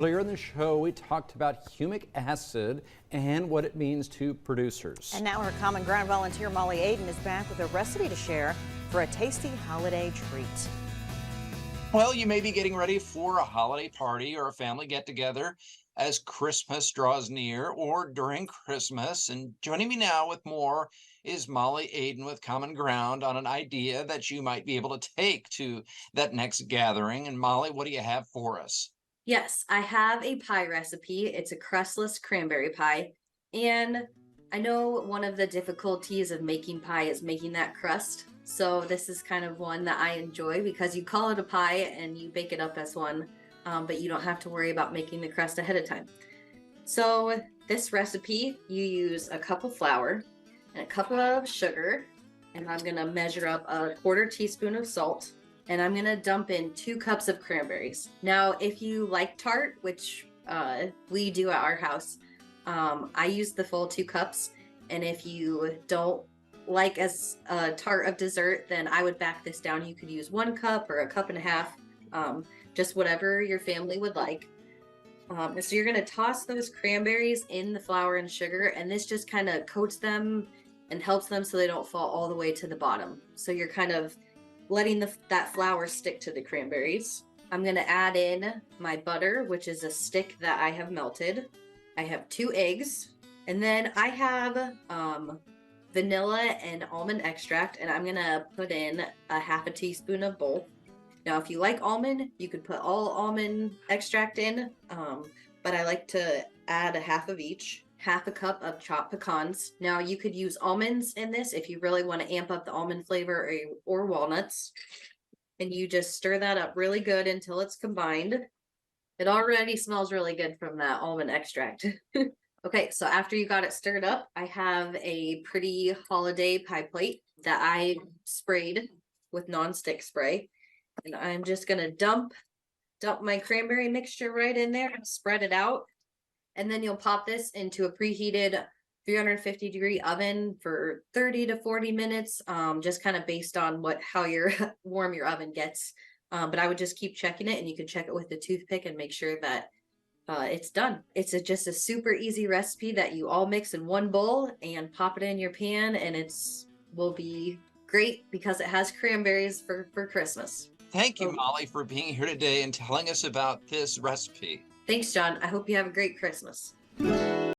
Earlier in the show, we talked about humic acid and what it means to producers. And now our Common Ground volunteer Molly Aden is back with a recipe to share for a tasty holiday treat. Well, you may be getting ready for a holiday party or a family get-together as Christmas draws near or during Christmas. And joining me now with more is Molly Aden with Common Ground on an idea that you might be able to take to that next gathering. And Molly, what do you have for us? Yes, I have a pie recipe. It's a crustless cranberry pie. And I know one of the difficulties of making pie is making that crust. So this is kind of one that I enjoy because you call it a pie and you bake it up as one, but you don't have to worry about making the crust ahead of time. So this recipe, you use a cup of flour and a cup of sugar, and I'm gonna measure up a 1/4 teaspoon of salt, and I'm gonna dump in 2 cups of cranberries. Now, if you like tart, which we do at our house, I use the full 2 cups, and if you don't like as tart of dessert, then I would back this down. You could use 1 cup or a cup and a half, just whatever your family would like. So you're gonna toss those cranberries in the flour and sugar, and this just kind of coats them and helps them so they don't fall all the way to the bottom. So you're kind of letting that flour stick to the cranberries. I'm gonna add in my butter, which is a stick that I have melted. I have 2 eggs, and then I have vanilla and almond extract, and I'm gonna put in a 1/2 teaspoon of both. Now, if you like almond, you could put all almond extract in, but I like to add a 1/2 of each. 1/2 cup of chopped pecans. Now, you could use almonds in this if you really want to amp up the almond flavor, or walnuts. And you just stir that up really good until it's combined. It already smells really good from that almond extract. Okay, so after you got it stirred up, I have a pretty holiday pie plate that I sprayed with nonstick spray. And I'm just gonna dump my cranberry mixture right in there and spread it out. And then you'll pop this into a preheated 350-degree oven for 30 to 40 minutes, just kind of based on how warm your oven gets. But I would just keep checking it, and you can check it with a toothpick and make sure that it's done. It's just a super easy recipe that you all mix in one bowl and pop it in your pan, and will be great because it has cranberries for Christmas. Thank you, Molly, for being here today and telling us about this recipe. Thanks, John. I hope you have a great Christmas.